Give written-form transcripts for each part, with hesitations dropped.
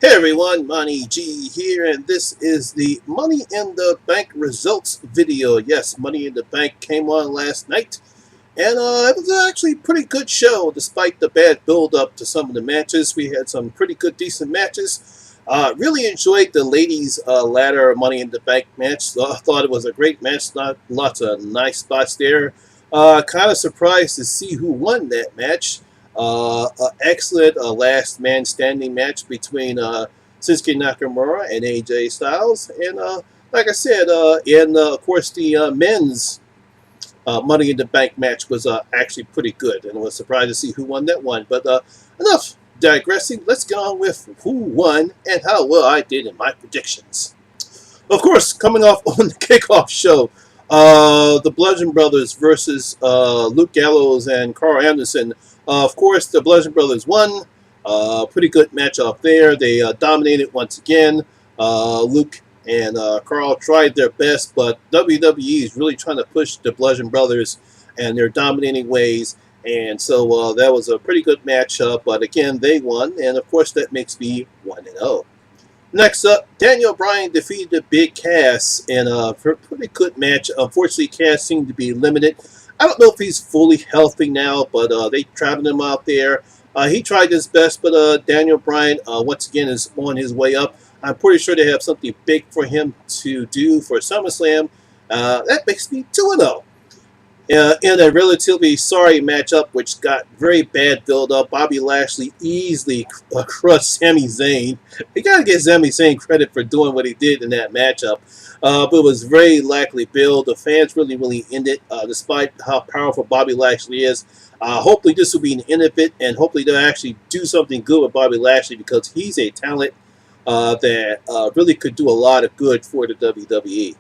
Hey everyone, Monty G here, and this is the Money in the Bank results video. Yes, Money in the Bank came on last night, and it was actually a pretty good show despite the bad build-up to some of the matches. We had some pretty good, decent matches. Really enjoyed the ladies' ladder Money in the Bank match. Thought it was a great match, lots of nice spots there. Kind of surprised to see who won that match. Excellent last man standing match between Shinsuke Nakamura and AJ Styles, and like I said, and of course the men's Money in the Bank match was actually pretty good, and I was surprised to see who won that one. But enough digressing. Let's get on with who won and how well I did in my predictions. Of course, coming off on the kickoff show, the Bludgeon Brothers versus Luke Gallows and Carl Anderson. Of course, the Bludgeon Brothers won. Pretty good match off there. They dominated once again. Luke and Carl tried their best, but WWE is really trying to push the Bludgeon Brothers and their dominating ways. And so that was a pretty good matchup. But again, they won. And of course, that makes me 1-0. Next up, Daniel Bryan defeated the Big Cass in a pretty good match. Unfortunately, Cass seemed to be limited. I don't know if he's fully healthy now, but they traveled him out there. He tried his best, but Daniel Bryan, once again, is on his way up. I'm pretty sure they have something big for him to do for SummerSlam. That makes me 2-0. In a relatively sorry matchup, which got very bad build-up, Bobby Lashley easily crushed Sami Zayn. You got to give Sami Zayn credit for doing what he did in that matchup. But it was very lackly build. The fans really in it, despite how powerful Bobby Lashley is. Hopefully this will be an end of it, and hopefully they'll actually do something good with Bobby Lashley, because he's a talent that really could do a lot of good for the WWE.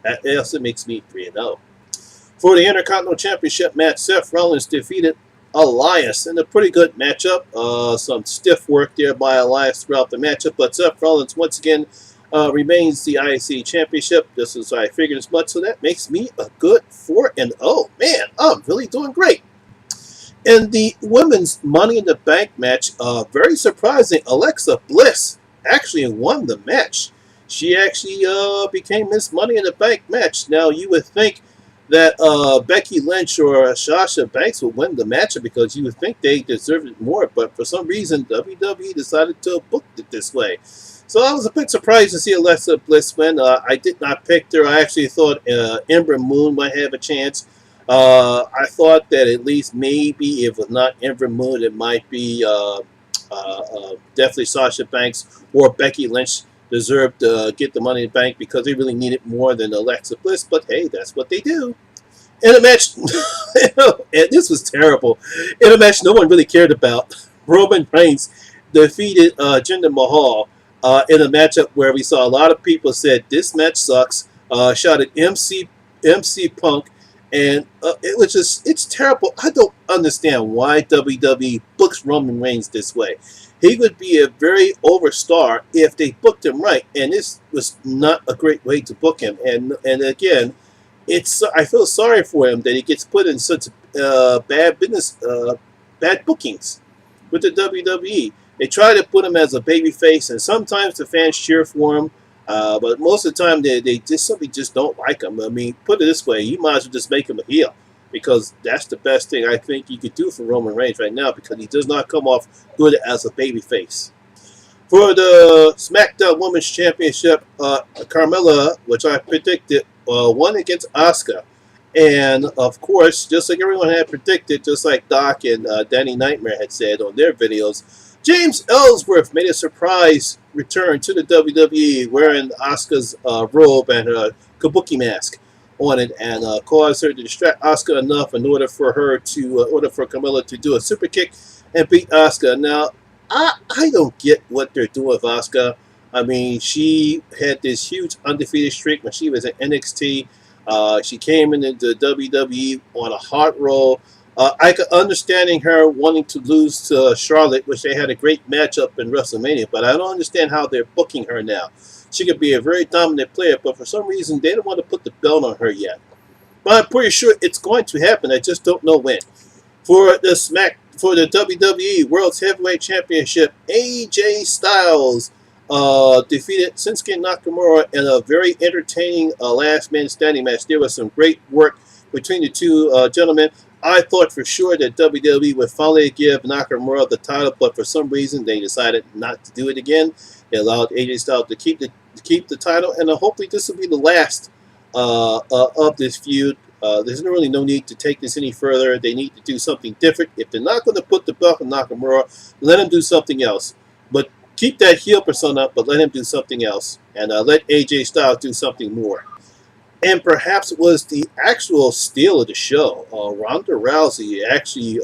That also makes me 3-0. For the Intercontinental Championship match, Seth Rollins defeated Elias in a pretty good matchup. Some stiff work there by Elias throughout the matchup, but Seth Rollins once again remains the IC Championship. This is I figured as much, so that makes me a good 4-0. Man, I'm really doing great. In the women's Money in the Bank match, very surprising, Alexa Bliss actually won the match. She actually became Miss Money in the Bank match. Now, you would think that Becky Lynch or Sasha Banks would win the matchup, because you would think they deserved it more, but for some reason WWE decided to book it this way. So I was a bit surprised to see Alexa Bliss win. I did not pick her. I actually thought Ember Moon might have a chance. I thought that at least maybe if it was not Ember Moon, it might be definitely Sasha Banks or Becky Lynch deserved to get the Money in the Bank, because they really need it more than Alexa Bliss. But hey, that's what they do. In a match, and this was terrible. In a match no one really cared about, Roman Reigns defeated Jinder Mahal in a matchup where we saw a lot of people said this match sucks. Shot at MC Punk, and it's terrible. I don't understand why WWE books Roman Reigns this way. He would be a very overstar if they booked him right, and this was not a great way to book him. And again, I feel sorry for him that he gets put in such bad bookings with the WWE. They try to put him as a babyface, and sometimes the fans cheer for him, but most of the time they just simply just don't like him. I mean, put it this way, you might as well just make him a heel, because that's the best thing I think you could do for Roman Reigns right now, because he does not come off good as a babyface. For the SmackDown Women's Championship, Carmella, which I predicted, won against Asuka. And, of course, just like everyone had predicted, just like Doc and Danny Nightmare had said on their videos, James Ellsworth made a surprise return to the WWE wearing Asuka's robe and her kabuki mask on it, and caused her to distract Asuka enough in order for Carmella to do a super kick and beat Asuka. Now, I don't get what they're doing with Asuka. I mean, she had this huge undefeated streak when she was at NXT. She came into the WWE on a hot roll. I could understanding her wanting to lose to Charlotte, which they had a great matchup in WrestleMania, but I don't understand how they're booking her now. She could be a very dominant player, but for some reason they don't want to put the belt on her yet. But I'm pretty sure it's going to happen. I just don't know when. For the for the WWE World Heavyweight Championship, AJ Styles defeated Shinsuke Nakamura in a very entertaining last man standing match. There was some great work between the two gentlemen. I thought for sure that WWE would finally give Nakamura the title, but for some reason they decided not to do it again. They allowed AJ Styles to keep the title, and hopefully this will be the last of this feud. There's really no need to take this any further. They need to do something different. If they're not going to put the belt on Nakamura, let him do something else. But keep that heel persona, but let him do something else. And let AJ Styles do something more. And perhaps it was the actual steal of the show. Ronda Rousey actually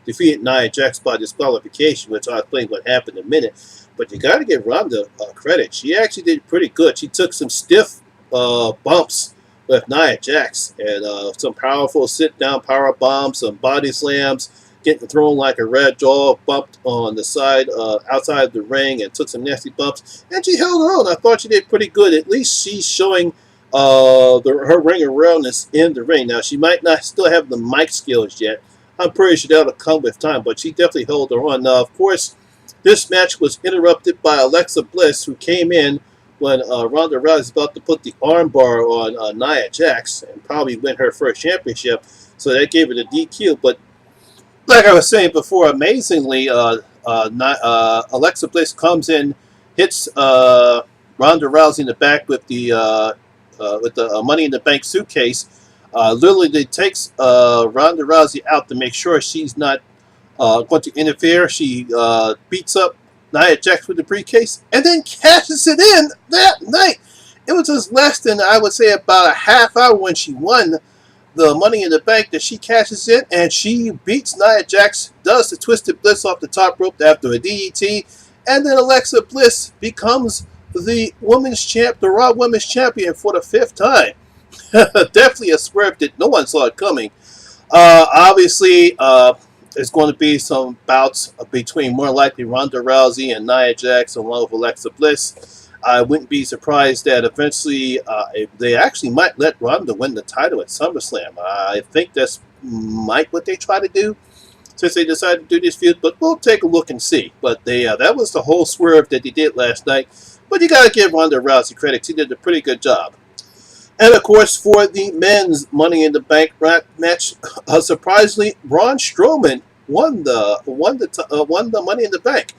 defeated Nia Jax by disqualification, which I'll explain what happened in a minute. But you got to give Ronda credit. She actually did pretty good. She took some stiff bumps with Nia Jax and some powerful sit-down power bombs, some body slams, getting thrown like a red jaw, bumped on the side, outside of the ring, and took some nasty bumps. And she held her own. I thought she did pretty good. At least she's showing her ring awareness in the ring. Now, she might not still have the mic skills yet. I'm pretty sure that'll come with time, but she definitely held her on. Now, of course, this match was interrupted by Alexa Bliss, who came in when Ronda Rousey was about to put the armbar on Nia Jax and probably win her first championship. So that gave her the DQ. But like I was saying before, amazingly, Alexa Bliss comes in, hits Ronda Rousey in the back with the Money in the Bank suitcase. Literally takes Ronda Rousey out to make sure she's not going to interfere. She beats up Nia Jax with the briefcase and then cashes it in that night. It was just less than, I would say, about a half hour when she won the Money in the Bank that she cashes in, and she beats Nia Jax, does the Twisted Bliss off the top rope after a DDT, and then Alexa Bliss becomes the Raw Women's Champion for the 5th time. Definitely a swerve that no one saw it coming. Obviously, there's going to be some bouts between more likely Ronda Rousey and Nia Jax along with Alexa Bliss. I wouldn't be surprised that eventually they actually might let Ronda win the title at SummerSlam. I think that's might what they try to do since they decided to do this feud, but we'll take a look and see. But that was the whole swerve that they did last night. But you got to give Ronda Rousey credit. She did a pretty good job. And of course, for the men's Money in the Bank match, surprisingly, Braun Strowman won the Money in the Bank.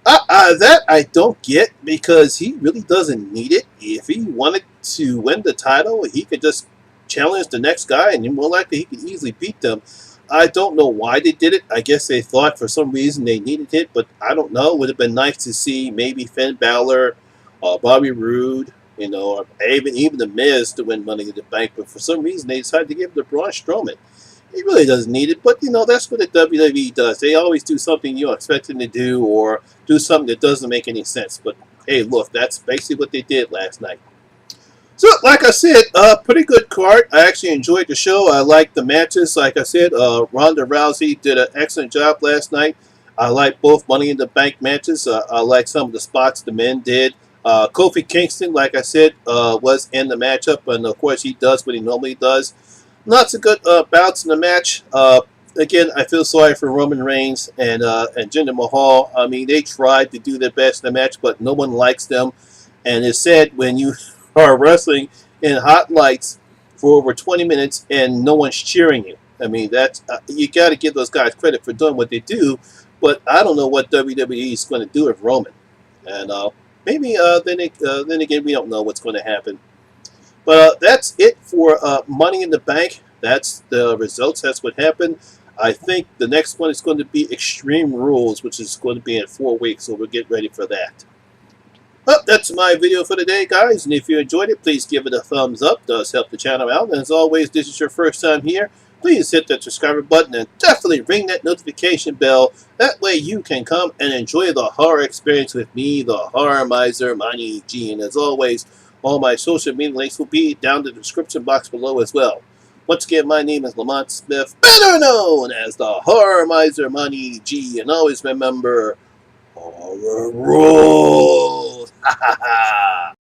That I don't get, because he really doesn't need it. If he wanted to win the title, he could just challenge the next guy, and more likely he could easily beat them. I don't know why they did it. I guess they thought for some reason they needed it, but I don't know. It would have been nice to see maybe Finn Balor, Bobby Roode, or even the Miz to win Money in the Bank. But for some reason they decided to give it to Braun Strowman. He really doesn't need it, but that's what the WWE does. They always do something you don't expect them to do, or do something that doesn't make any sense. But hey, look, that's basically what they did last night. So, like I said, pretty good card. I actually enjoyed the show. I liked the matches. Like I said, Ronda Rousey did an excellent job last night. I liked both Money in the Bank matches. I liked some of the spots the men did. Kofi Kingston, like I said, was in the matchup, and of course he does what he normally does. Lots of good bouts in the match. Again, I feel sorry for Roman Reigns and Jinder Mahal. I mean, they tried to do their best in the match, but no one likes them. And it's sad when you are wrestling in hot lights for over 20 minutes and no one's cheering you. I mean, that's you got to give those guys credit for doing what they do. But I don't know what WWE is going to do with Roman. And maybe then again, we don't know what's going to happen. But that's it for Money in the Bank. That's the results. That's what happened. I think the next one is going to be Extreme Rules, which is going to be in 4 weeks, so we'll get ready for that. Well, that's my video for today, guys. And if you enjoyed it, please give it a thumbs up. It does help the channel out. And as always, this is your first time here, please hit that subscribe button and definitely ring that notification bell. That way you can come and enjoy the horror experience with me, the Horror Miser Monty G. And as always, all my social media links will be down in the description box below as well. Once again, my name is Lamont Smith, better known as the Horror Miser Monty G. And always remember, horror rules. Ha ha ha.